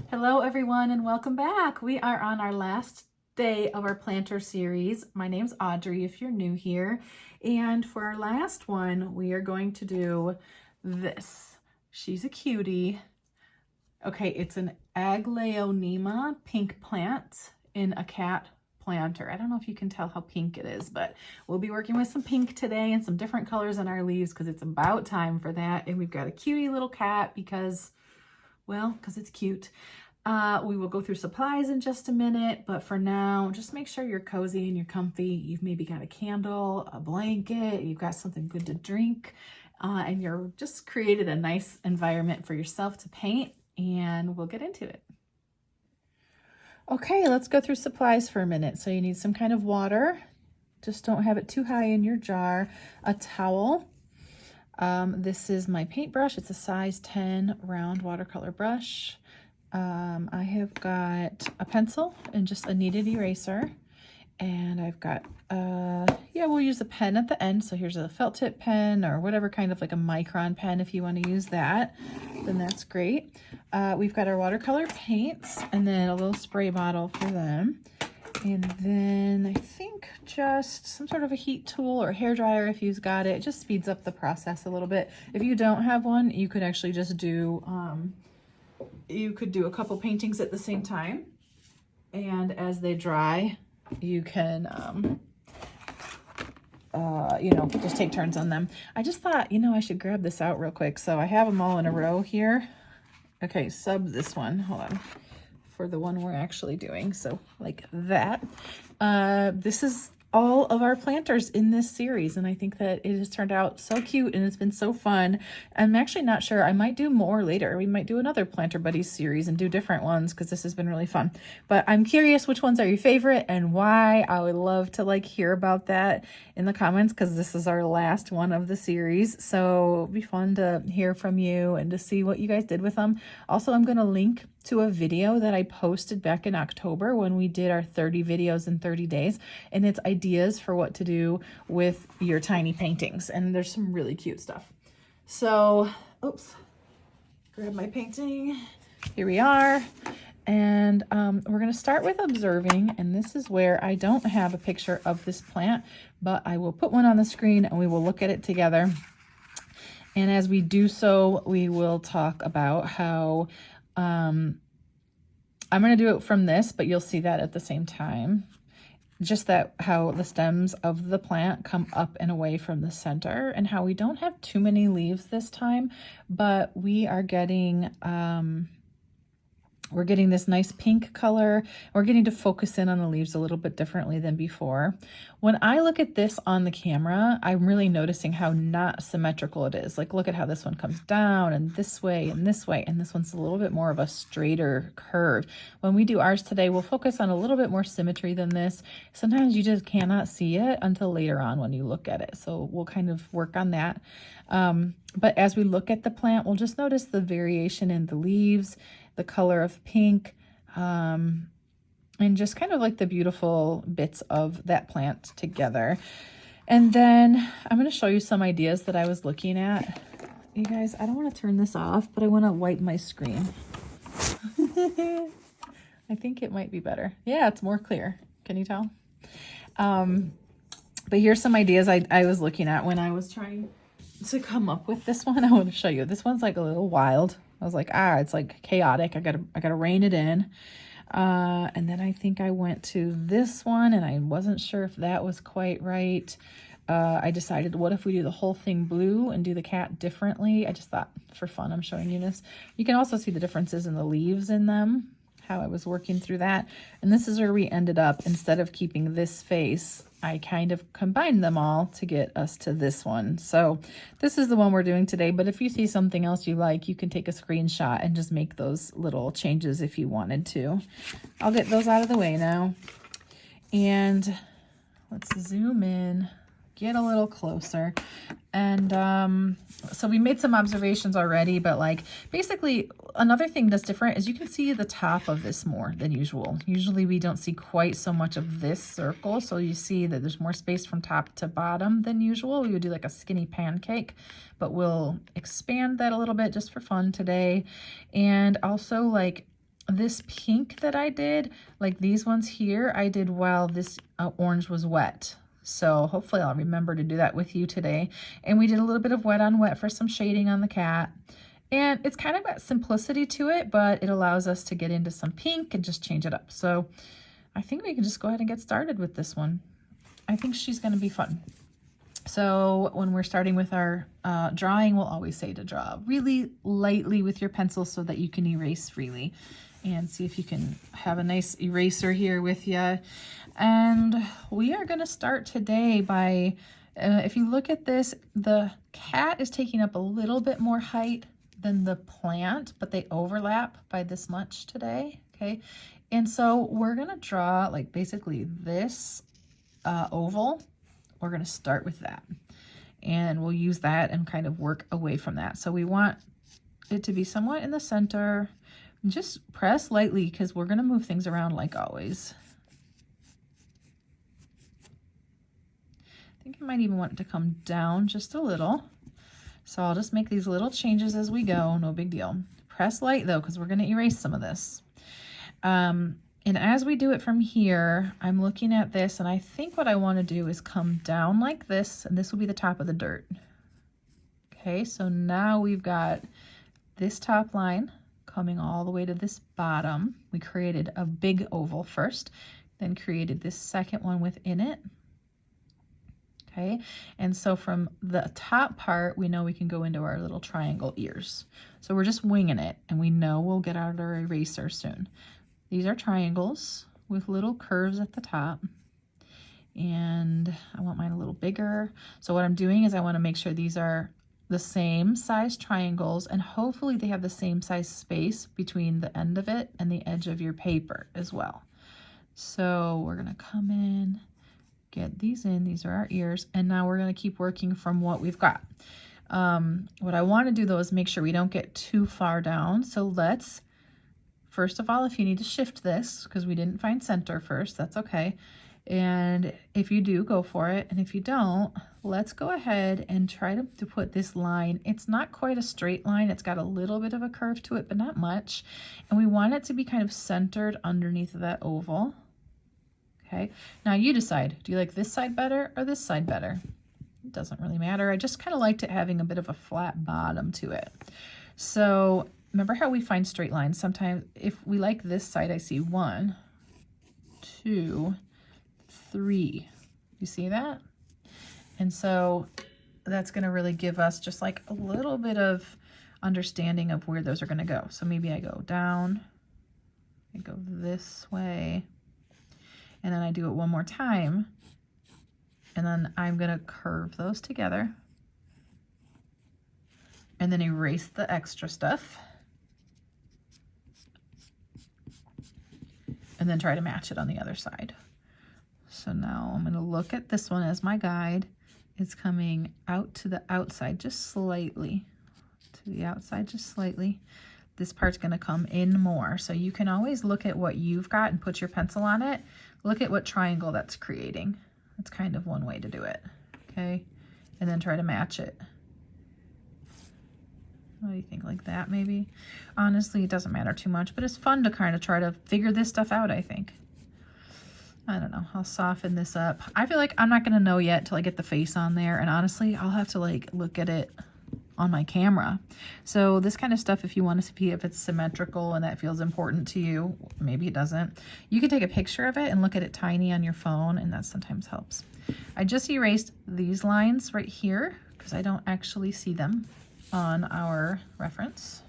Hello everyone and welcome back. We are on our last day of our planter series. My name's Audrey if you're new here. And for our last one, we are going to do this. She's a cutie. Okay, it's an Aglaonema pink plant in a cat planter. I don't know if you can tell how pink it is, but we'll be working with some pink today and some different colors on our leaves because it's about time for that. And we've got a cutie little cat because it's cute. We will go through supplies in just a minute, but for now, just make sure you're cozy and you're comfy. You've maybe got a candle, a blanket, you've got something good to drink, and you're just created a nice environment for yourself to paint, and we'll get into it. Okay, let's go through supplies for a minute. So you need some kind of water. Just don't have it too high in your jar. A towel. This is my paintbrush. It's a size 10 round watercolor brush. I have got a pencil and just a kneaded eraser. And I've got, we'll use a pen at the end. So here's a felt tip pen or whatever kind of like a micron pen if you want to use that, then that's great. We've got our watercolor paints and then a little spray bottle for them. And then I think just some sort of a heat tool or hair dryer if you've got it. It just speeds up the process a little bit. If you don't have one, you could actually just do, you could do a couple paintings at the same time. And as they dry, you can, just take turns on them. I just thought, I should grab this out real quick. So I have them all in a row here. Okay, sub this one. Hold on. For the one we're actually doing. So like that. This is all of our planters in this series, and I think that it has turned out so cute and it's been so fun. I'm actually not sure. I might do more later. We might do another Planter Buddies series and do different ones because this has been really fun. But I'm curious which ones are your favorite and why. I would love to hear about that in the comments because this is our last one of the series. So it'll be fun to hear from you and to see what you guys did with them. Also, I'm going to link to a video that I posted back in October when we did our 30 videos in 30 days, and it's ideas for what to do with your tiny paintings, and there's some really cute stuff. So, grab my painting. Here we are, and we're going to start with observing, and this is where I don't have a picture of this plant, but I will put one on the screen and we will look at it together. And as we do so, we will talk about how I'm going to do it from this, but you'll see that at the same time. Just that how the stems of the plant come up and away from the center and how we don't have too many leaves this time, but we are getting, we're getting this nice pink color. We're getting to focus in on the leaves a little bit differently than before. When I look at this on the camera, I'm really noticing how not symmetrical it is. Like, look at how this one comes down and this way, and this one's a little bit more of a straighter curve. When we do ours today, we'll focus on a little bit more symmetry than this. Sometimes you just cannot see it until later on when you look at it. So we'll kind of work on that. But as we look at the plant, we'll just notice the variation in the leaves, the color of pink, and just kind of like the beautiful bits of that plant together. And then I'm going to show you some ideas that I was looking at. You guys, I don't want to turn this off, but I want to wipe my screen. I think it might be better. Yeah, it's more clear. Can you tell? But here's some ideas I was looking at when I was trying to come up with this one. I want to show you. This one's like a little wild. I was like, it's like chaotic. I gotta rein it in. And then I think I went to this one and I wasn't sure if that was quite right. I decided, what if we do the whole thing blue and do the cat differently? I just thought for fun, I'm showing you this. You can also see the differences in the leaves in them, how I was working through that. And this is where we ended up. Instead of keeping this face, I kind of combined them all to get us to this one. So this is the one we're doing today, but if you see something else you like, you can take a screenshot and just make those little changes if you wanted to. I'll get those out of the way now. And let's zoom in, get a little closer. And so we made some observations already, but basically another thing that's different is you can see the top of this more than usual. Usually we don't see quite so much of this circle. So you see that there's more space from top to bottom than usual. We would do like a skinny pancake, but we'll expand that a little bit just for fun today. And also this pink that I did, like these ones here, I did while this orange was wet. So hopefully I'll remember to do that with you today. And we did a little bit of wet on wet for some shading on the cat. And it's kind of got simplicity to it, but it allows us to get into some pink and just change it up. So I think we can just go ahead and get started with this one. I think she's going to be fun. So when we're starting with our drawing, we'll always say to draw really lightly with your pencil so that you can erase freely. And see if you can have a nice eraser here with you. And we are going to start today by, if you look at this, the cat is taking up a little bit more height than the plant, but they overlap by this much today, okay? And so we're going to draw like basically this oval. We're going to start with that. And we'll use that and kind of work away from that. So we want it to be somewhat in the center. Just press lightly because we're going to move things around like always. I think I might even want it to come down just a little. So I'll just make these little changes as we go. No big deal. Press light though, because we're going to erase some of this. And as we do it from here, I'm looking at this and I think what I want to do is come down like this, and this will be the top of the dirt. Okay, so now we've got this top line coming all the way to this bottom. We created a big oval first, then created this second one within it. Okay, and so from the top part, we know we can go into our little triangle ears. So we're just winging it, and we know we'll get out our eraser soon. These are triangles with little curves at the top, and I want mine a little bigger. So what I'm doing is I want to make sure these are the same size triangles, and hopefully they have the same size space between the end of it and the edge of your paper as well. So we're going to come in, get these in, these are our ears, and now we're going to keep working from what we've got. What I want to do though is make sure we don't get too far down. So let's, first of all, if you need to shift this because we didn't find center first, that's okay. And if you do, go for it. And if you don't, let's go ahead and try to put this line. It's not quite a straight line. It's got a little bit of a curve to it, but not much. And we want it to be kind of centered underneath of that oval. Okay. Now you decide, do you like this side better or this side better? It doesn't really matter. I just kind of liked it having a bit of a flat bottom to it. So remember how we find straight lines? Sometimes if we like this side, I see 1, 2, 3. You see that? And so that's going to really give us just like a little bit of understanding of where those are going to go. So maybe I go down, I go this way, and then I do it one more time, and then I'm going to curve those together and then erase the extra stuff and then try to match it on the other side. So now I'm going to look at this one as my guide. It's coming out to the outside just slightly, to the outside just slightly. This part's going to come in more. So you can always look at what you've got and put your pencil on it. Look at what triangle that's creating. That's kind of one way to do it. Okay, and then try to match it. What do you think, like that maybe? Honestly, it doesn't matter too much, but it's fun to kind of try to figure this stuff out, I think. I don't know, I'll soften this up. I feel like I'm not gonna know yet till I get the face on there, and honestly, I'll have to like look at it on my camera. So this kind of stuff, if you want to see if it's symmetrical and that feels important to you, maybe it doesn't, you can take a picture of it and look at it tiny on your phone, and that sometimes helps. I just erased these lines right here because I don't actually see them on our reference.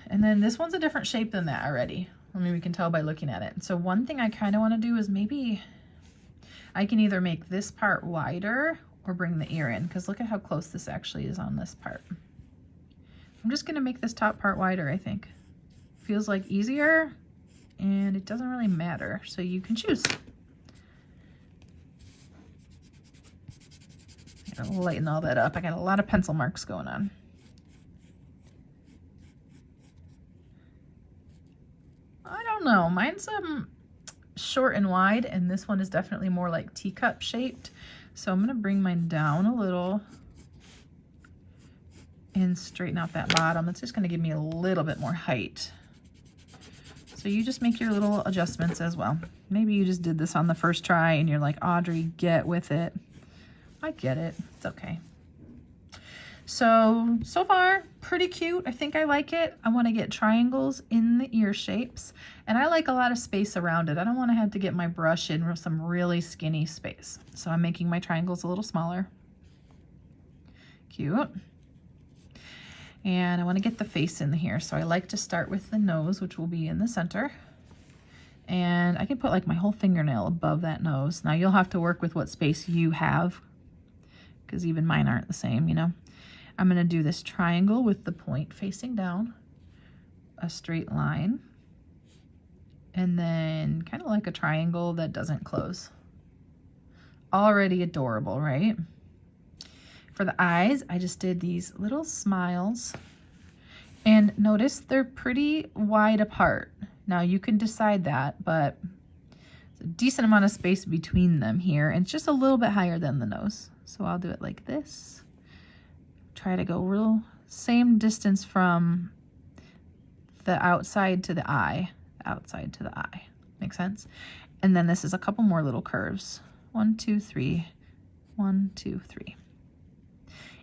And then this one's a different shape than that already. I mean, we can tell by looking at it. So one thing I kind of want to do is maybe I can either make this part wider or bring the ear in, because look at how close this actually is on this part. I'm just going to make this top part wider, I think. Feels like easier, and it doesn't really matter, so you can choose. I gotta lighten all that up. I got a lot of pencil marks going on. I don't know, mine's short and wide, and this one is definitely more like teacup shaped. So I'm gonna bring mine down a little and straighten out that bottom. It's just going to give me a little bit more height. So you just make your little adjustments as well. Maybe you just did this on the first try and you're like, Audrey, get with it. I get it. It's okay. So far, pretty cute. I think I like it. I want to get triangles in the ear shapes, and I like a lot of space around it. I don't want to have to get my brush in some really skinny space. So I'm making my triangles a little smaller. Cute. And I want to get the face in here. So I like to start with the nose, which will be in the center. And I can put like my whole fingernail above that nose. Now you'll have to work with what space you have, because even mine aren't the same, you know. I'm going to do this triangle with the point facing down, a straight line, and then kind of like a triangle that doesn't close. Already adorable, right? For the eyes, I just did these little smiles, and notice they're pretty wide apart. Now you can decide that, but it's a decent amount of space between them here, and it's just a little bit higher than the nose. So I'll do it like this. Try to go real same distance from the outside to the eye, outside to the eye. Make sense? And then this is a couple more little curves. 1, 2, 3, 1, 2, 3.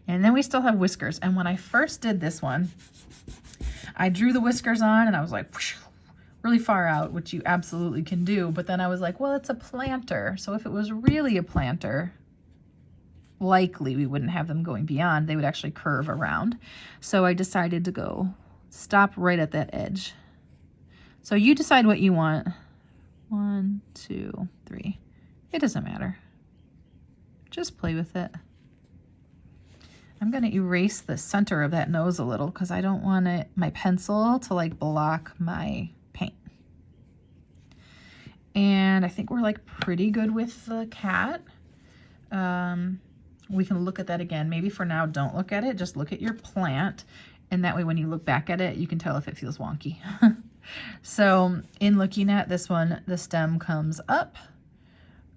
And then we still have whiskers. And when I first did this one, I drew the whiskers on and I was like, whoosh, really far out, which you absolutely can do. But then I was like, well, it's a planter. So if it was really a planter, likely we wouldn't have them going beyond. They would actually curve around. So I decided to go stop right at that edge. So you decide what you want. 1, 2, 3. It doesn't matter. Just play with it. I'm going to erase the center of that nose a little because I don't want my pencil to like block my paint. And I think we're like pretty good with the cat. We can look at that again. Maybe for now, don't look at it. Just look at your plant. And that way, when you look back at it, you can tell if it feels wonky. So in looking at this one, the stem comes up.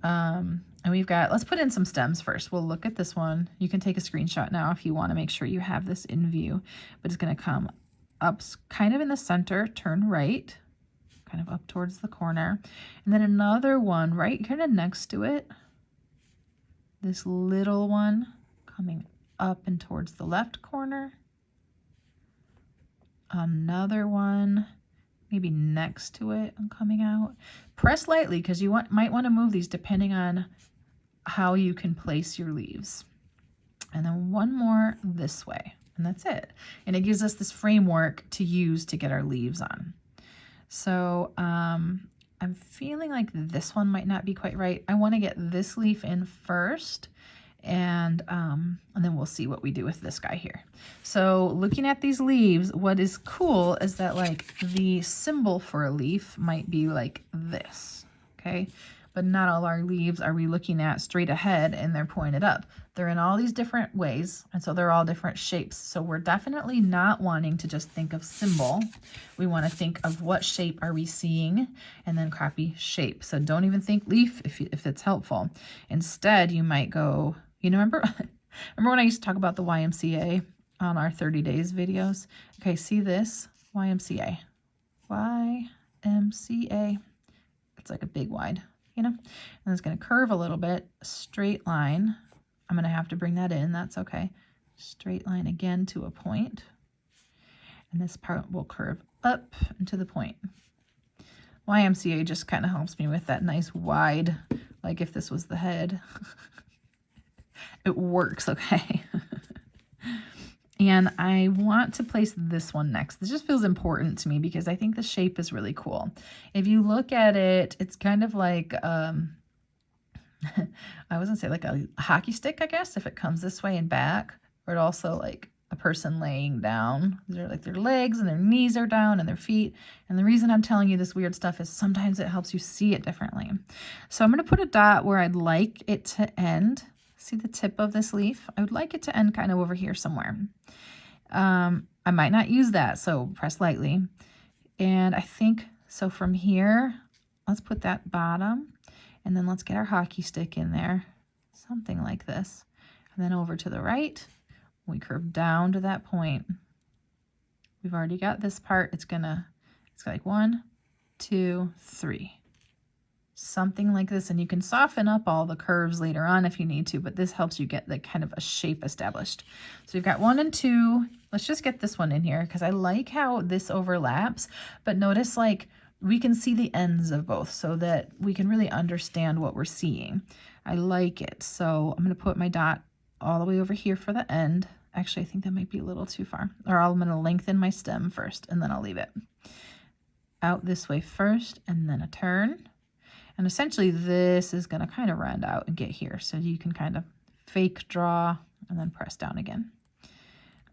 And we've got, let's put in some stems first. We'll look at this one. You can take a screenshot now if you want to make sure you have this in view. But it's going to come up kind of in the center, turn right, kind of up towards the corner. And then another one right kind of next to it. This little one coming up and towards the left corner. Another one maybe next to it and coming out. Press lightly because you might want to move these depending on how you can place your leaves. And then one more this way, and that's it. And it gives us this framework to use to get our leaves on. So I'm feeling like this one might not be quite right. I want to get this leaf in first, and then we'll see what we do with this guy here. So looking at these leaves, what is cool is that like the symbol for a leaf might be like this, okay? But not all our leaves are we looking at straight ahead and they're pointed up. They're in all these different ways, and so they're all different shapes. So we're definitely not wanting to just think of symbol. We want to think of what shape are we seeing, and then copy shape. So don't even think leaf if it's helpful. Instead, you might go, you know, remember when I used to talk about the YMCA on our 30 days videos? Okay, see this? YMCA. YMCA. It's like a big wide, you know? And it's going to curve a little bit, straight line. I'm going to have to bring that in. That's okay. Straight line again to a point. And this part will curve up and to the point. YMCA just kind of helps me with that nice wide, like if this was the head. It works, okay? And I want to place this one next. This just feels important to me because I think the shape is really cool. If you look at it, it's kind of like, I was gonna say like a hockey stick, I guess, if it comes this way and back, or it also like a person laying down. They're like their legs and their knees are down and their feet. And the reason I'm telling you this weird stuff is sometimes it helps you see it differently. So I'm gonna put a dot where I'd like it to end. See the tip of this leaf? I would like it to end kind of over here somewhere. I might not use that, so press lightly. And I think, so from here, let's put that bottom, and then let's get our hockey stick in there, something like this. And then over to the right, We curve down to that point. We've already got this part. It's like 1, 2, 3. Something like this, and you can soften up all the curves later on if you need to, but this helps you get like kind of a shape established. So you've got 1 and 2. Let's just get this one in here because I like how this overlaps, but notice like we can see the ends of both so that we can really understand what we're seeing. I like it. So I'm going to put my dot all the way over here for the end. Actually, I think that might be a little too far, or I'm going to lengthen my stem first and then I'll leave it out this way first and then a turn. And essentially this is going to kind of round out and get here. So you can kind of fake draw and then press down again.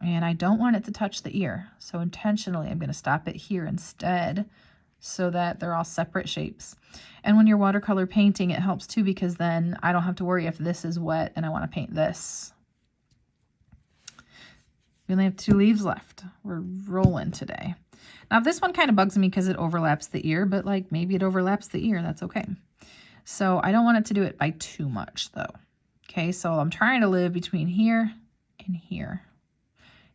And I don't want it to touch the ear. So intentionally, I'm going to stop it here instead so that they're all separate shapes. And when you're watercolor painting, it helps too, because then I don't have to worry if this is wet and I want to paint this. We only have 2 leaves left. We're rolling today. Now this one kind of bugs me because it overlaps the ear, but like maybe it overlaps the ear, that's okay. So I don't want it to do it by too much though. Okay, so I'm trying to live between here and here.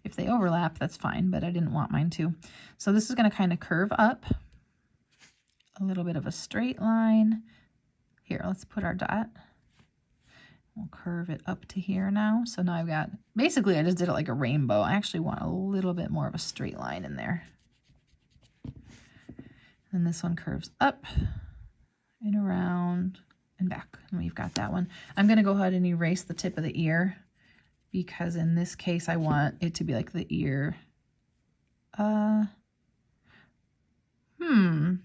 If they overlap, that's fine, but I didn't want mine to. So this is going to kind of curve up, a little bit of a straight line. Here, let's put our dot. We'll curve it up to here now. So now I've got, basically I just did it like a rainbow. I actually want a little bit more of a straight line in there. And this one curves up and around and back. And we've got that one. I'm going to go ahead and erase the tip of the ear because in this case I want it to be like the ear.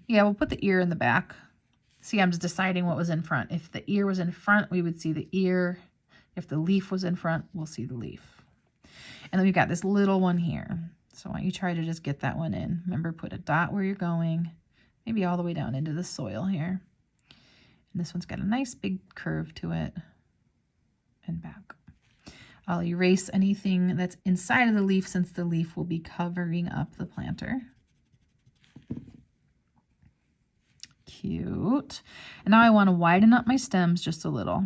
Yeah, we'll put the ear in the back. See, I'm just deciding what was in front. If the ear was in front, we would see the ear. If the leaf was in front, we'll see the leaf. And then we've got this little one here. So why don't you try to just get that one in. Remember, put a dot where you're going, maybe all the way down into the soil here. And this one's got a nice big curve to it and back. I'll erase anything that's inside of the leaf since the leaf will be covering up the planter. Cute. And now I want to widen up my stems just a little.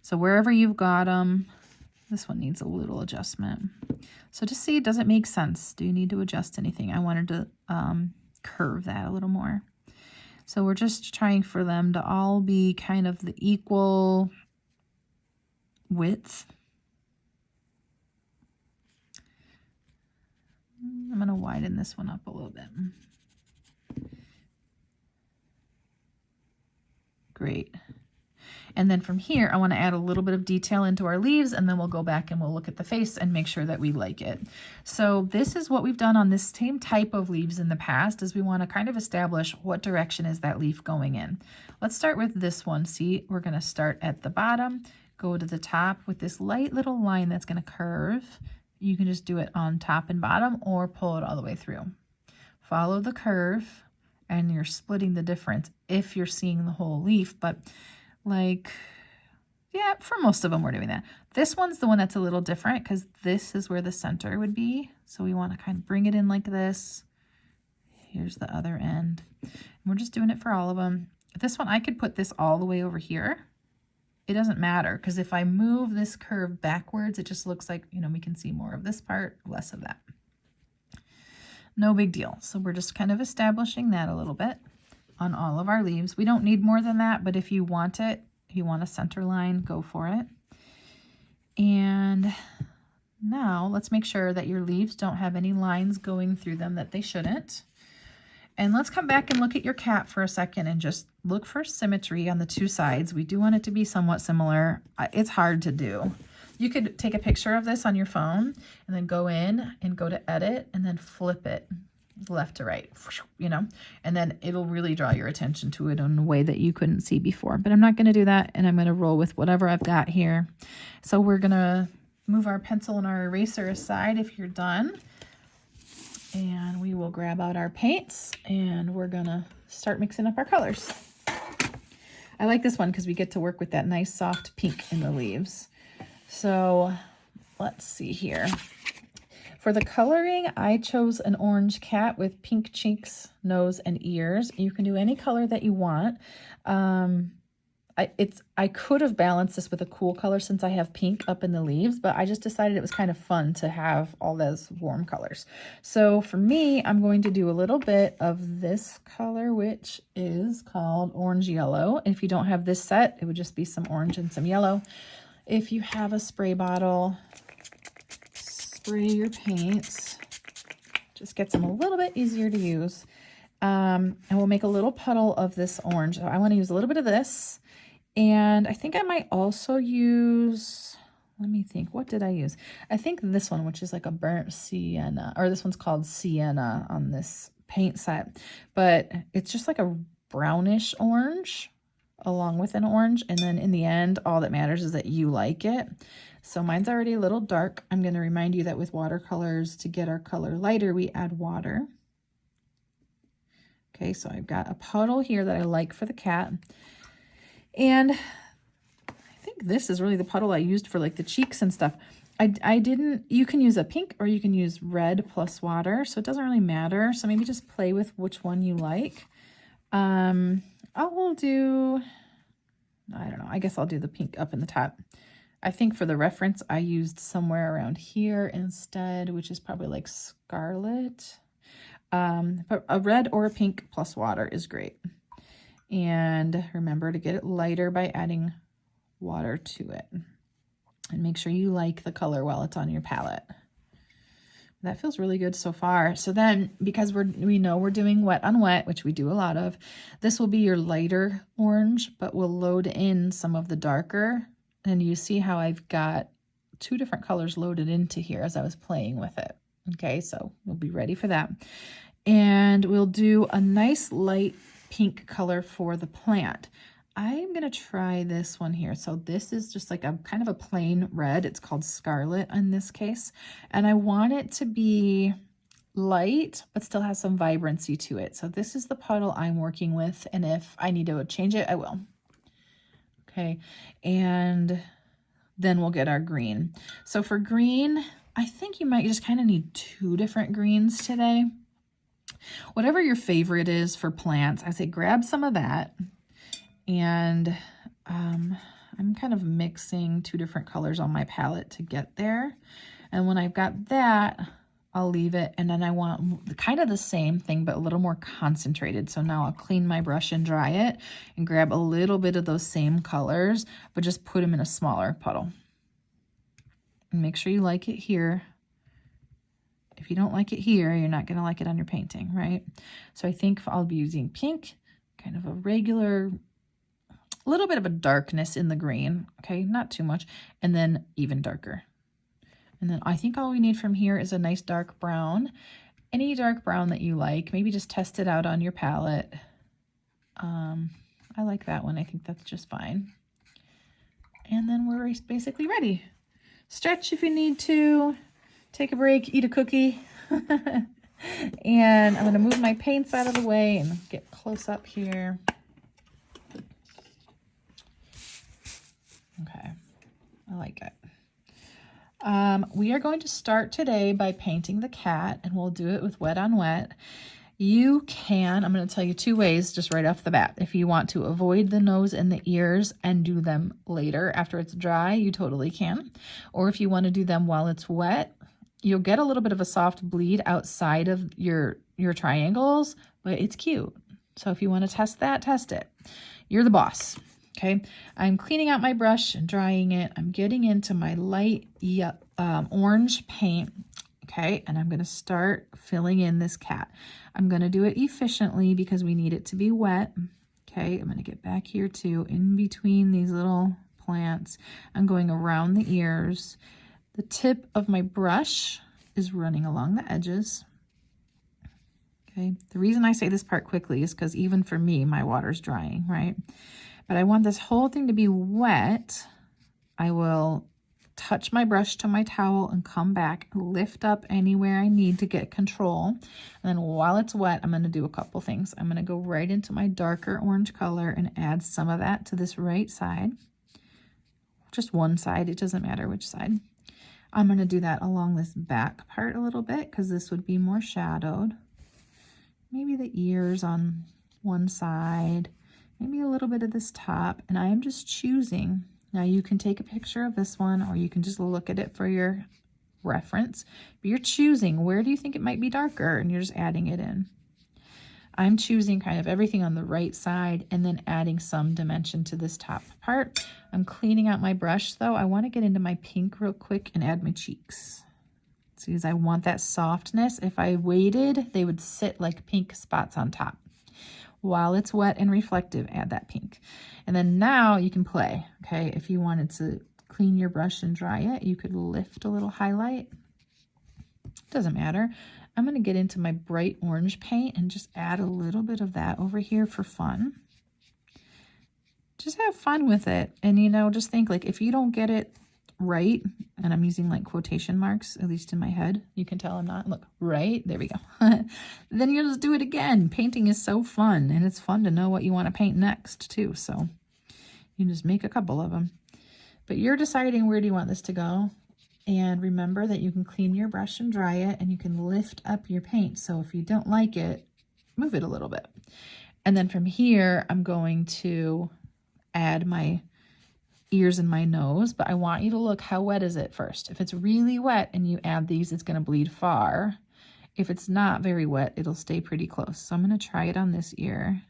So wherever you've got them, this one needs a little adjustment. So just see, does it make sense? Do you need to adjust anything? I wanted to curve that a little more. So we're just trying for them to all be kind of the equal width. I'm going to widen this one up a little bit. Great. And then from here, I want to add a little bit of detail into our leaves, and then we'll go back and we'll look at the face and make sure that we like it. So this is what we've done on this same type of leaves in the past, is we want to kind of establish what direction is that leaf going in. Let's start with this one. See, we're going to start at the bottom, go to the top with this light little line that's going to curve. You can just do it on top and bottom or pull it all the way through. Follow the curve, and you're splitting the difference if you're seeing the whole leaf, but like, yeah, for most of them we're doing that. This one's the one that's a little different because this is where the center would be. So we want to kind of bring it in like this. Here's the other end. And we're just doing it for all of them. This one, I could put this all the way over here. It doesn't matter because if I move this curve backwards, it just looks like, you know, we can see more of this part, less of that. No big deal. So we're just kind of establishing that a little bit on all of our leaves. We don't need more than that, but if you want it, if you want a center line, go for it. And now let's make sure that your leaves don't have any lines going through them that they shouldn't. And let's come back and look at your cat for a second and just look for symmetry on the two sides. We do want it to be somewhat similar. It's hard to do. You could take a picture of this on your phone and then go in and go to edit and then flip it left to right, you know, and then it'll really draw your attention to it in a way that you couldn't see before. But I'm not going to do that, and I'm going to roll with whatever I've got here. So we're going to move our pencil and our eraser aside if you're done, and we will grab out our paints and we're going to start mixing up our colors. I like this one because we get to work with that nice soft pink in the leaves. So let's see here. For the coloring, I chose an orange cat with pink cheeks, nose, and ears. You can do any color that you want. I could have balanced this with a cool color since I have pink up in the leaves, but I just decided it was kind of fun to have all those warm colors. So for me, I'm going to do a little bit of this color, which is called orange yellow. If you don't have this set, it would just be some orange and some yellow. If you have a spray bottle, spray your paints. Just gets them a little bit easier to use. And we'll make a little puddle of this orange. So I want to use a little bit of this. And I think I might also use, let me think, what did I use? I think this one, which is like a burnt sienna, or this one's called sienna on this paint set. But it's just like a brownish orange along with an orange. And then in the end, all that matters is that you like it. So mine's already a little dark. I'm going to remind you that with watercolors, to get our color lighter, we add water. Okay, so I've got a puddle here that I like for the cat. And I think this is really the puddle I used for like the cheeks and stuff. I didn't, you can use a pink or you can use red plus water, so it doesn't really matter. So maybe just play with which one you like. I'll do, I don't know, I guess I'll do the pink up in the top. I think for the reference, I used somewhere around here instead, which is probably like scarlet. But a red or a pink plus water is great. And remember to get it lighter by adding water to it. And make sure you like the color while it's on your palette. That feels really good so far. So then, because we know we're doing wet on wet, which we do a lot of, this will be your lighter orange, but we'll load in some of the darker. And you see how I've got two different colors loaded into here as I was playing with it. Okay, so we'll be ready for that. And we'll do a nice light pink color for the plant. I'm going to try this one here. So this is just like a kind of a plain red. It's called Scarlet in this case. And I want it to be light, but still have some vibrancy to it. So this is the puddle I'm working with. And if I need to change it, I will. Okay. And then we'll get our green. So for green, I think you might just kind of need two different greens today. Whatever your favorite is for plants, I say grab some of that. And I'm kind of mixing two different colors on my palette to get there. And when I've got that, I'll leave it. And then I want kind of the same thing, but a little more concentrated. So now I'll clean my brush and dry it and grab a little bit of those same colors, but just put them in a smaller puddle. And make sure you like it here. If you don't like it here, you're not going to like it on your painting, right? So I think I'll be using pink, kind of a regular, a little bit of a darkness in the green, okay? Not too much. And then even darker. And then I think all we need from here is a nice dark brown. Any dark brown that you like. Maybe just test it out on your palette. I like that one. I think that's just fine. And then we're basically ready. Stretch if you need to. Take a break, eat a cookie. And I'm going to move my paints out of the way and get close up here. Okay, I like it. We are going to start today by painting the cat, and we'll do it with wet on wet. You can, I'm going to tell you two ways just right off the bat. If you want to avoid the nose and the ears and do them later after it's dry, you totally can. Or if you want to do them while it's wet, you'll get a little bit of a soft bleed outside of your triangles, but it's cute. So if you want to test that, test it. You're the boss. Okay, I'm cleaning out my brush and drying it. I'm getting into my light orange paint. Okay, and I'm going to start filling in this cat. I'm going to do it efficiently because we need it to be wet. Okay, I'm going to get back here too, in between these little plants. I'm going around the ears. The tip of my brush is running along the edges. Okay, the reason I say this part quickly is because even for me, my water's drying, right? But I want this whole thing to be wet. I will touch my brush to my towel and come back, lift up anywhere I need to get control. And then while it's wet, I'm going to do a couple things. I'm going to go right into my darker orange color and add some of that to this right side. Just one side, it doesn't matter which side. I'm going to do that along this back part a little bit because this would be more shadowed. Maybe the ears on one side maybe a little bit of this top, and I am just choosing. Now you can take a picture of this one, or you can just look at it for your reference, but you're choosing where do you think it might be darker, and you're just adding it in. I'm choosing kind of everything on the right side and then adding some dimension to this top part. I'm cleaning out my brush though. I want to get into my pink real quick and add my cheeks. See, as I want that softness. If I waited, they would sit like pink spots on top. While it's wet and reflective, add that pink. And then now you can play, okay? If you wanted to clean your brush and dry it, you could lift a little highlight. Doesn't matter. I'm going to get into my bright orange paint and just add a little bit of that over here for fun. Just have fun with it. And, you know, just think, like, if you don't get it right, and I'm using like quotation marks, at least in my head, you can tell I'm not, look, right, there we go. Then you just do it again. Painting is so fun, and it's fun to know what you want to paint next too. So you just make a couple of them, but you're deciding where do you want this to go. And remember that you can clean your brush and dry it, and you can lift up your paint. So if you don't like it, move it a little bit. And then from here, I'm going to add my ears and my nose, but I want you to look, how wet is it first? If it's really wet and you add these, it's going to bleed far. If it's not very wet, it'll stay pretty close. So I'm going to try it on this ear.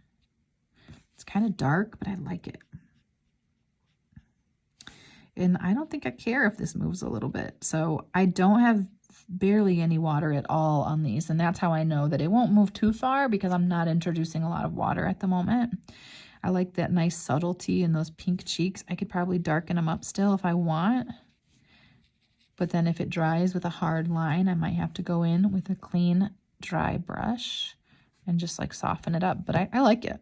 It's kind of dark, but I like it. And I don't think I care if this moves a little bit. So I don't have barely any water at all on these. And that's how I know that it won't move too far, because I'm not introducing a lot of water at the moment. I like that nice subtlety in those pink cheeks. I could probably darken them up still if I want. But then if it dries with a hard line, I might have to go in with a clean, dry brush and just like soften it up. But I like it.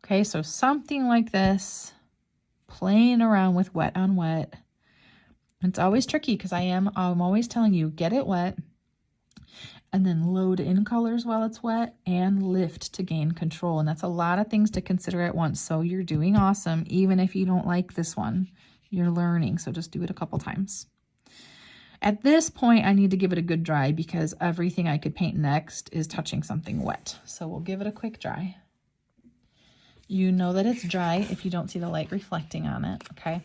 Okay, so something like this. Playing around with wet on wet. It's always tricky because I'm always telling you, get it wet and then load in colors while it's wet and lift to gain control. And that's a lot of things to consider at once. So you're doing awesome. Even if you don't like this one, you're learning. So just do it a couple times. At this point, I need to give it a good dry because everything I could paint next is touching something wet. So we'll give it a quick dry. You know that it's dry if you don't see the light reflecting on it, okay?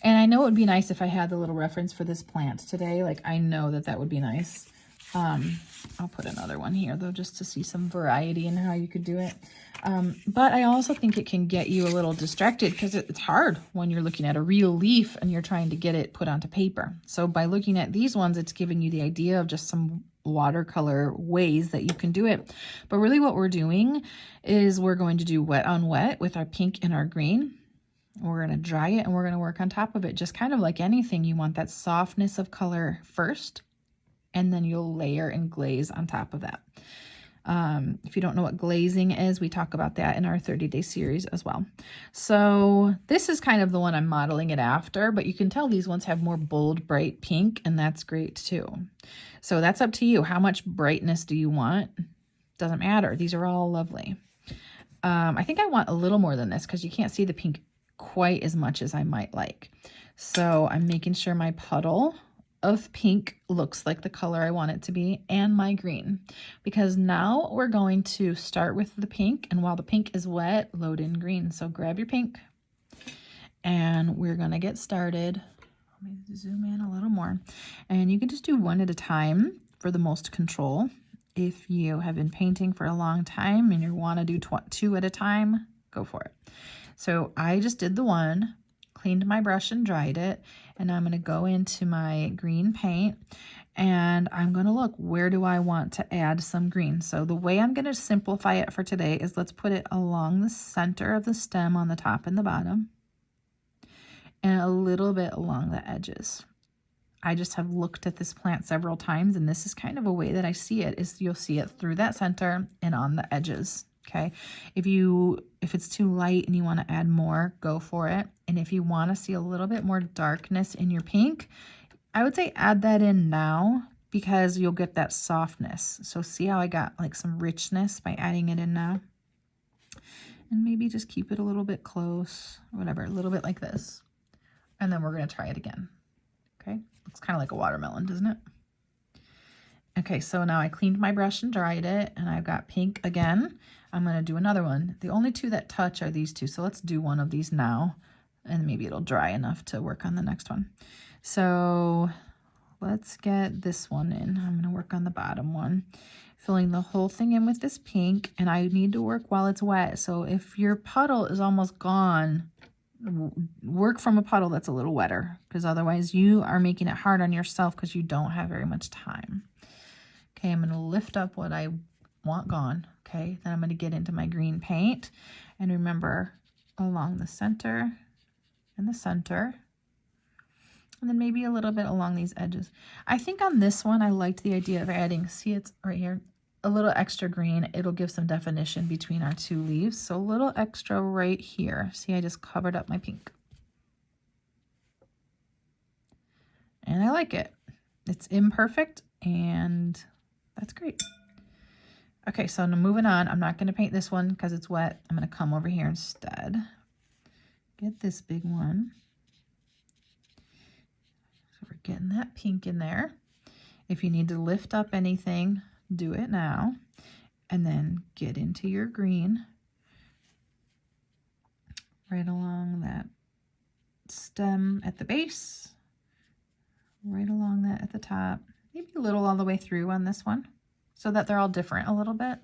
And I know it would be nice if I had the little reference for this plant today. Like, I know that that would be nice. I'll put another one here, though, just to see some variety in how you could do it. But I also think it can get you a little distracted because it's hard when you're looking at a real leaf and you're trying to get it put onto paper. So by looking at these ones, it's giving you the idea of just some watercolor ways that you can do it. But really what we're doing is we're going to do wet on wet with our pink and our green. We're going to dry it and we're going to work on top of it. Just kind of like anything, you want that softness of color first, and then you'll layer and glaze on top of that. If you don't know what glazing is, we talk about that in our 30-day series as well. So this is kind of the one I'm modeling it after, but you can tell these ones have more bold, bright pink, and that's great too. So that's up to you. How much brightness do you want? Doesn't matter. These are all lovely. I think I want a little more than this because you can't see the pink quite as much as I might like. So I'm making sure my puddle of pink looks like the color I want it to be, and my green, because now we're going to start with the pink, and while the pink is wet, load in green. So grab your pink and we're going to get started. Let me zoom in a little more, and you can just do one at a time for the most control. If you have been painting for a long time and you want to do two at a time, go for it. So I just did the one, cleaned my brush and dried it, and I'm going to go into my green paint and I'm going to look, where do I want to add some green? So the way I'm going to simplify it for today is let's put it along the center of the stem on the top and the bottom, and a little bit along the edges. I just have looked at this plant several times, and this is kind of a way that I see it, is you'll see it through that center and on the edges. Okay, if it's too light and you want to add more, go for it. And if you want to see a little bit more darkness in your pink, I would say add that in now because you'll get that softness. So see how I got like some richness by adding it in now? And maybe just keep it a little bit close, whatever, a little bit like this. And then we're going to try it again. Okay, looks kind of like a watermelon, doesn't it? Okay, so now I cleaned my brush and dried it, and I've got pink again. I'm going to do another one. The only two that touch are these two. So let's do one of these now, and maybe it'll dry enough to work on the next one. So let's get this one in. I'm going to work on the bottom one, filling the whole thing in with this pink, and I need to work while it's wet. So if your puddle is almost gone, work from a puddle that's a little wetter, because otherwise you are making it hard on yourself because you don't have very much time. Okay, I'm going to lift up what I want gone. Okay, then I'm going to get into my green paint, and remember, along the center and the center, and then maybe a little bit along these edges. I think on this one I liked the idea of adding, see, it's right here, a little extra green. It'll give some definition between our two leaves. So a little extra right here. See, I just covered up my pink. And I like it. It's imperfect, and that's great. Okay, so I'm moving on. I'm not going to paint this one because it's wet. I'm going to come over here instead. Get this big one. So we're getting that pink in there. If you need to lift up anything, do it now. And then get into your green right along that stem at the base, right along that at the top, maybe a little all the way through on this one, so that they're all different a little bit.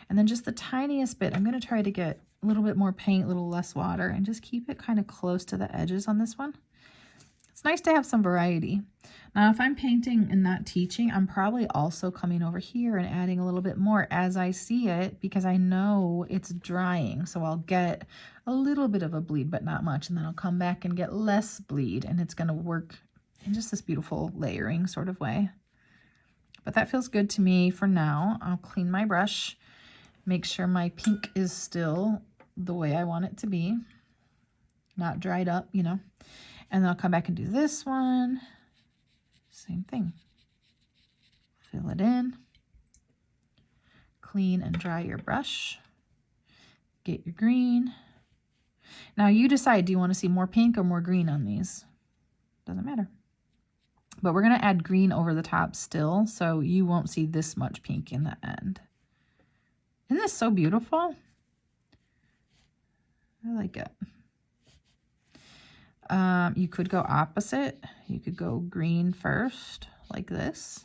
And then just the tiniest bit, I'm going to try to get a little bit more paint, a little less water, and just keep it kind of close to the edges on this one. It's nice to have some variety. Now, if I'm painting and not teaching, I'm probably also coming over here and adding a little bit more as I see it, because I know it's drying. So I'll get a little bit of a bleed, but not much. And then I'll come back and get less bleed, and it's going to work in just this beautiful layering sort of way. But that feels good to me for now. I'll clean my brush, make sure my pink is still the way I want it to be, not dried up, you know. And then I'll come back and do this one. Same thing. Fill it in. Clean and dry your brush. Get your green. Now you decide, do you want to see more pink or more green on these? Doesn't matter. But we're going to add green over the top still, so you won't see this much pink in the end. Isn't this so beautiful? I like it. You could go opposite. You could go green first, like this.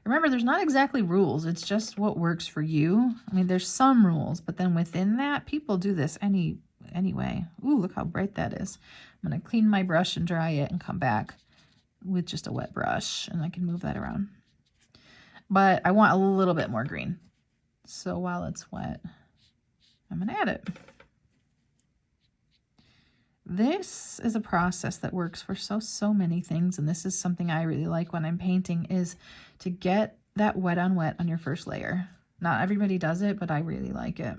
Remember, there's not exactly rules. It's just what works for you. I mean, there's some rules, but then within that, people do this anyway. Ooh, look how bright that is. I'm going to clean my brush and dry it and come back with just a wet brush, and I can move that around. But I want a little bit more green. So while it's wet, I'm going to add it. This is a process that works for so many things, and this is something I really like when I'm painting, is to get that wet on your first layer. Not everybody does it, but I really like it.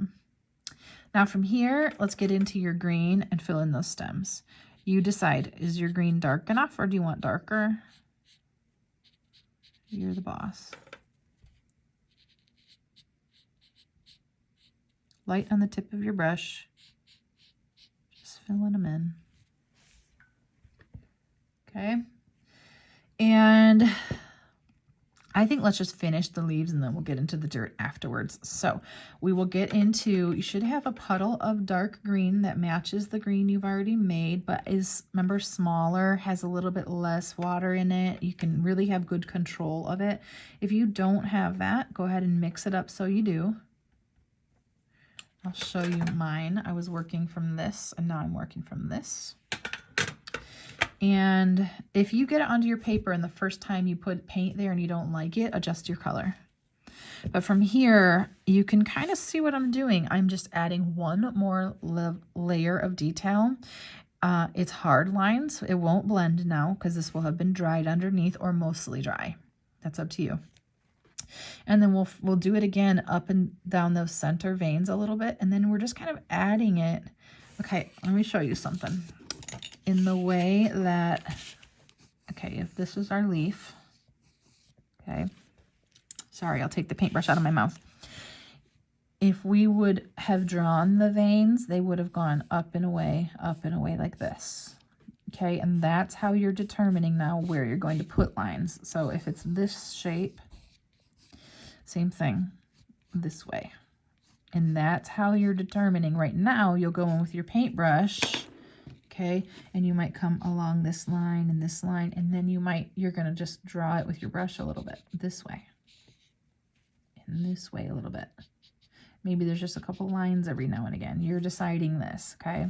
Now from here, let's get into your green and fill in those stems. You decide, is your green dark enough or do you want darker? You're the boss. Light on the tip of your brush. Filling them in. Okay. And I think let's just finish the leaves and then we'll get into the dirt afterwards. So we will get into, you should have a puddle of dark green that matches the green you've already made, but is, remember, smaller, has a little bit less water in it. You can really have good control of it. If you don't have that, go ahead and mix it up so you do. I'll show you mine. I was working from this, and now I'm working from this. And if you get it onto your paper and the first time you put paint there and you don't like it, adjust your color. But from here, you can kind of see what I'm doing. I'm just adding one more layer of detail. It's hard lines. It won't blend now because this will have been dried underneath or mostly dry. That's up to you. And then we'll do it again up and down those center veins a little bit, and then we're just kind of adding it. Okay, let me show you something. In the way that, okay, if this is our leaf, okay, sorry, I'll take the paintbrush out of my mouth. If we would have drawn the veins, they would have gone up and away like this. Okay, and that's how you're determining now where you're going to put lines. So if it's this shape, same thing, this way. And that's how you're determining. Right now, you'll go in with your paintbrush, okay? And you might come along this line and this line, and then you're gonna just draw it with your brush a little bit this way. And this way a little bit. Maybe there's just a couple lines every now and again. You're deciding this, okay?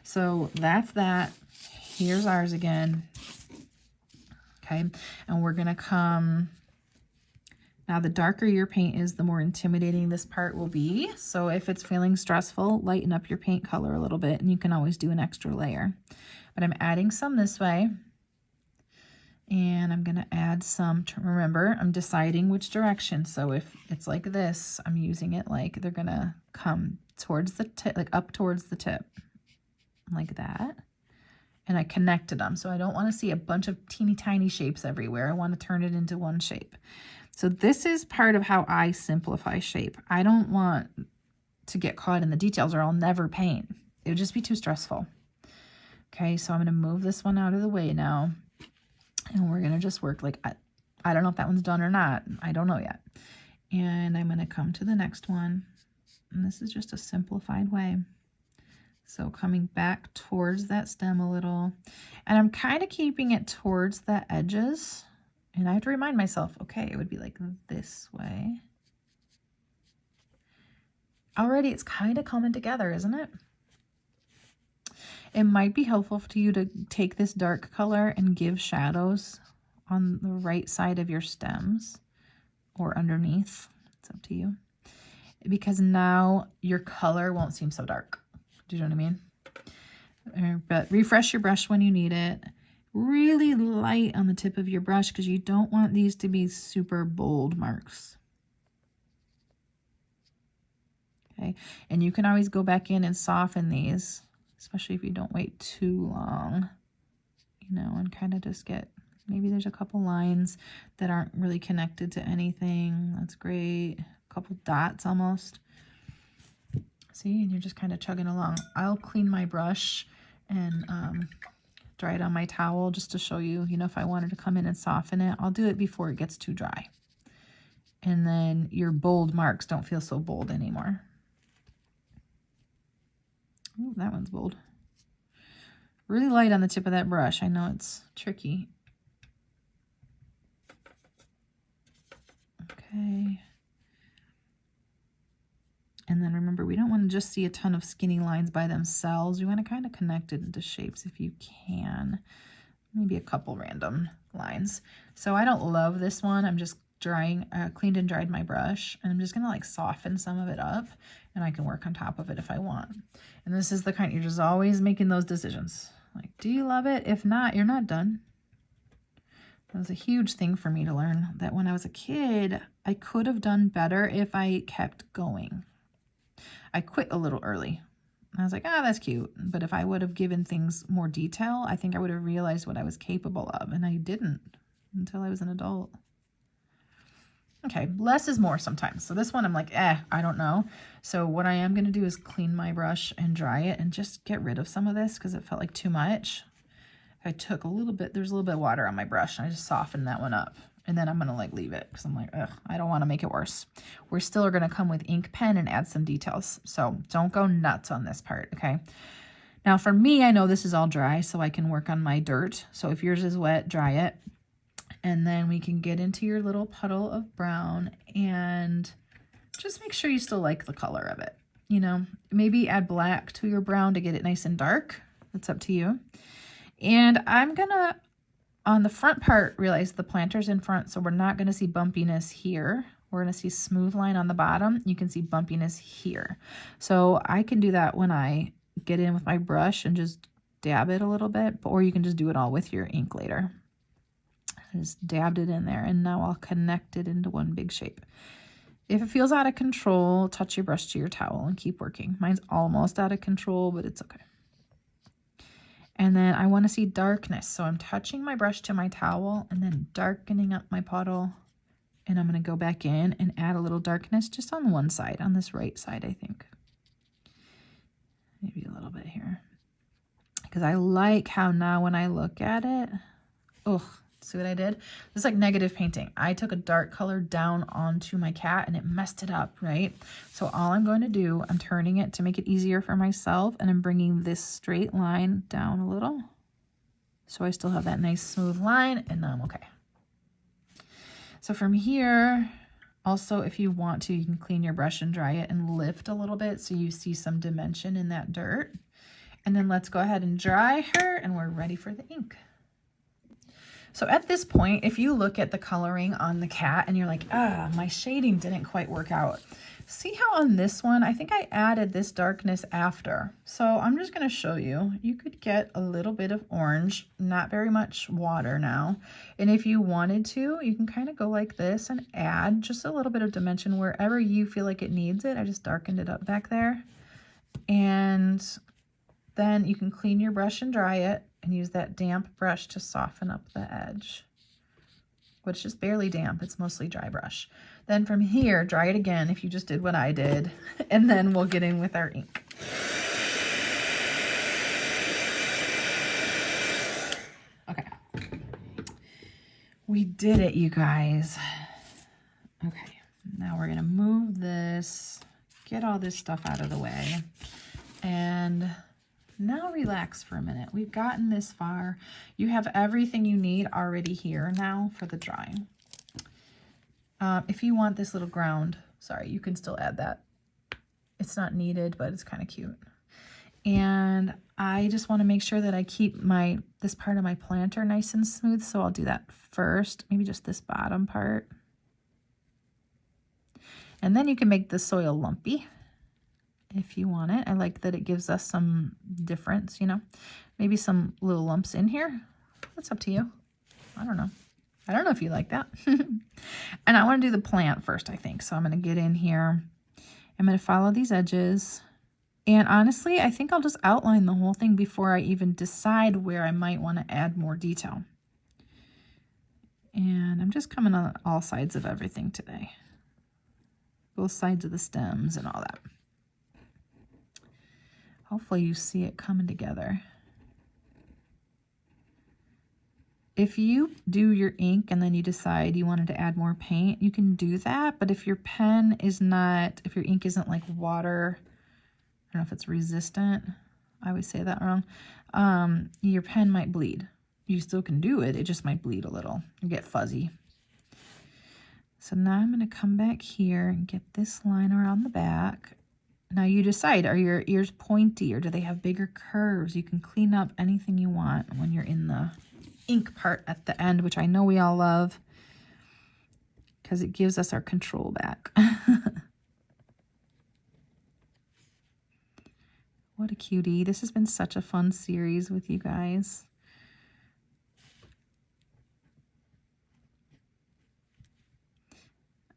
So that's that. Here's ours again. Okay, and we're gonna come, now the darker your paint is, the more intimidating this part will be. So if it's feeling stressful, lighten up your paint color a little bit, and you can always do an extra layer. But I'm adding some this way, and I'm gonna add some, remember, I'm deciding which direction. So if it's like this, I'm using it like they're gonna come towards the tip, like up towards the tip, like that. And I connected them. So I don't want to see a bunch of teeny tiny shapes everywhere. I want to turn it into one shape. So this is part of how I simplify shape. I don't want to get caught in the details or I'll never paint. It would just be too stressful. Okay, so I'm going to move this one out of the way now. And we're going to just work like, I don't know if that one's done or not. I don't know yet. And I'm going to come to the next one. And this is just a simplified way. So coming back towards that stem a little, and I'm kind of keeping it towards the edges. And I have to remind myself, okay, it would be like this way. Already it's kind of coming together, isn't it? It might be helpful to you to take this dark color and give shadows on the right side of your stems or underneath. It's up to you. Because now your color won't seem so dark. Do you know what I mean? But refresh your brush when you need it. Really light on the tip of your brush because you don't want these to be super bold marks. Okay, and you can always go back in and soften these, especially if you don't wait too long, you know, and kind of just get, maybe there's a couple lines that aren't really connected to anything. That's great. A couple dots almost. See, and you're just kind of chugging along. I'll clean my brush and dry it on my towel just to show you, you know, if I wanted to come in and soften it, I'll do it before it gets too dry. And then your bold marks don't feel so bold anymore. Ooh, that one's bold. Really light on the tip of that brush. I know it's tricky. Okay. And then remember, we don't want to just see a ton of skinny lines by themselves. We want to kind of connect it into shapes if you can. Maybe a couple random lines. So I don't love this one. I'm just drying, cleaned and dried my brush. And I'm just going to like soften some of it up. And I can work on top of it if I want. And this is the kind, you're just always making those decisions. Like, do you love it? If not, you're not done. That was a huge thing for me to learn. That when I was a kid, I could have done better if I kept going. I quit a little early. I was like, ah, that's cute. But if I would have given things more detail, I think I would have realized what I was capable of. And I didn't until I was an adult. Okay, less is more sometimes. So this one I'm like, I don't know. So what I am going to do is clean my brush and dry it and just get rid of some of this because it felt like too much. I took a little bit, there's a little bit of water on my brush and I just softened that one up. And then I'm going to like leave it because I'm like, ugh, I don't want to make it worse. We're still going to come with ink pen and add some details. So don't go nuts on this part, okay? Now for me, I know this is all dry, so I can work on my dirt. So if yours is wet, dry it. And then we can get into your little puddle of brown and just make sure you still like the color of it. You know, maybe add black to your brown to get it nice and dark. That's up to you. And I'm going to, on the front part, realize the planter's in front, so we're not going to see bumpiness here. We're going to see smooth line on the bottom. You can see bumpiness here. So I can do that when I get in with my brush and just dab it a little bit, or you can just do it all with your ink later. I just dabbed it in there, and now I'll connect it into one big shape. If it feels out of control, touch your brush to your towel and keep working. Mine's almost out of control, but it's okay. And then I want to see darkness. So I'm touching my brush to my towel and then darkening up my puddle. And I'm going to go back in and add a little darkness just on one side, on this right side, I think. Maybe a little bit here. Because I like how now when I look at it, oh, See what I did? This is like negative painting. I took a dark color down onto my cat and it messed it up, right? So all I'm going to do, I'm turning it to make it easier for myself, and I'm bringing this straight line down a little. So I still have that nice smooth line, and now I'm okay. So from here, also, if you want to, you can clean your brush and dry it and lift a little bit so you see some dimension in that dirt. And then let's go ahead and dry her, and we're ready for the ink. So at this point, if you look at the coloring on the cat and you're like, my shading didn't quite work out. See how on this one, I think I added this darkness after. So I'm just going to show you. You could get a little bit of orange, not very much water now. And if you wanted to, you can kind of go like this and add just a little bit of dimension wherever you feel like it needs it. I just darkened it up back there. And then you can clean your brush and dry it and use that damp brush to soften up the edge. But it's just barely damp, it's mostly dry brush. Then from here, dry it again if you just did what I did, and then we'll get in with our ink. Okay. We did it, you guys. Okay, now we're gonna move this, get all this stuff out of the way, and now relax for a minute. We've gotten this far. You have everything you need already here now for the drawing. If you want this little ground, sorry, you can still add that. It's not needed, but it's kind of cute. And I just want to make sure that I keep this part of my planter nice and smooth, so I'll do that first, maybe just this bottom part. And then you can make the soil lumpy if you want it. I like that it gives us some difference, you know, maybe some little lumps in here. That's up to you. I don't know. I don't know if you like that. And I want to do the plant first, I think. So I'm going to get in here. I'm going to follow these edges. And honestly, I think I'll just outline the whole thing before I even decide where I might want to add more detail. And I'm just coming on all sides of everything today. Both sides of the stems and all that. Hopefully you see it coming together. If you do your ink and then you decide you wanted to add more paint, you can do that. But if your pen is not, if your ink isn't like water, I don't know if it's resistant, I always say that wrong, your pen might bleed. You still can do it, it just might bleed a little and get fuzzy. So now I'm going to come back here and get this line around the back. Now you decide, are your ears pointy or do they have bigger curves? You can clean up anything you want when you're in the ink part at the end, which I know we all love because it gives us our control back. What a cutie. This has been such a fun series with you guys.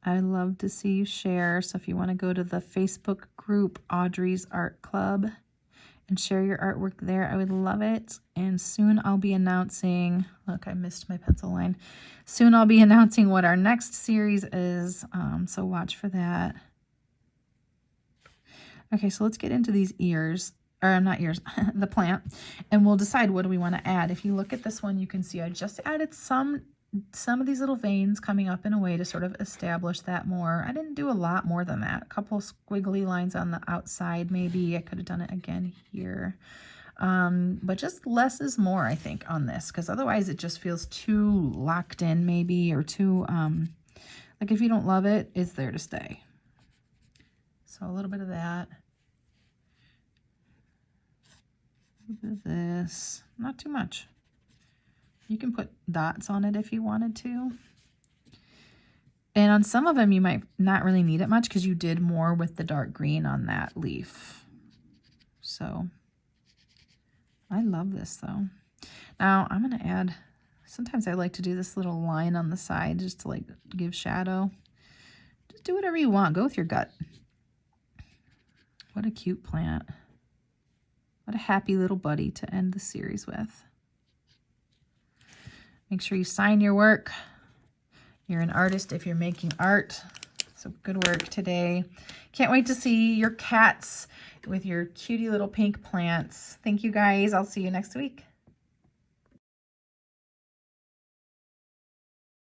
I love to see you share. So if you want to go to the Facebook group, Audrey's Art Club, and share your artwork there, I would love it. And soon I'll be announcing, look, I missed my pencil line. Soon I'll be announcing what our next series is. So watch for that. Okay, so let's get into these ears, or not ears, the plant, and we'll decide what do we want to add. If you look at this one, you can see I just added some of these little veins coming up in a way to sort of establish that more. I didn't do a lot more than that. A couple squiggly lines on the outside, maybe. I could have done it again here. But just less is more, I think, on this, because otherwise it just feels too locked in, maybe, or too, like if you don't love it, it's there to stay. So a little bit of that. A little bit of this. Not too much. You can put dots on it if you wanted to. And on some of them, you might not really need it much because you did more with the dark green on that leaf. So I love this though. Now I'm going to add, sometimes I like to do this little line on the side just to like give shadow. Just do whatever you want. Go with your gut. What a cute plant. What a happy little buddy to end the series with. Make sure you sign your work. You're an artist if you're making art. So good work today. Can't wait to see your cats with your cutie little pink plants. Thank you guys. I'll see you next week.